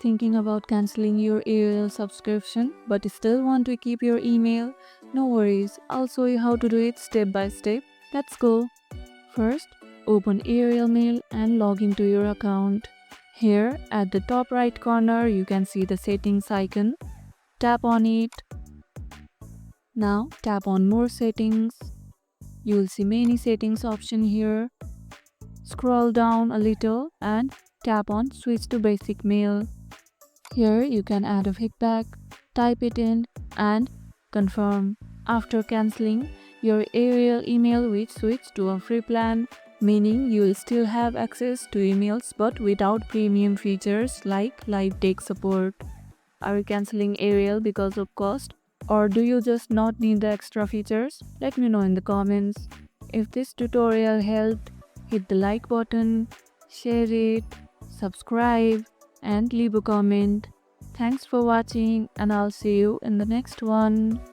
thinking about canceling your Aerial subscription but still want to keep your email? No worries, I'll show you how to do it step by step. Let's go. First, open Aerial Mail and log into your account. Here at the top right corner, you can see the settings icon. Tap on it. Now tap on More Settings. You will see many settings option here. Scroll down a little and tap on Switch to Basic Mail. Here you can add a feedback, type it in and confirm. After cancelling, your Aerial email will switch to a free plan, meaning you will still have access to emails but without premium features like live text support. Are you cancelling Aerial because of cost? Or do you just not need the extra features? Let me know in the comments. If this tutorial helped, hit the like button, share it, subscribe and leave a comment. Thanks for watching and I'll see you in the next one.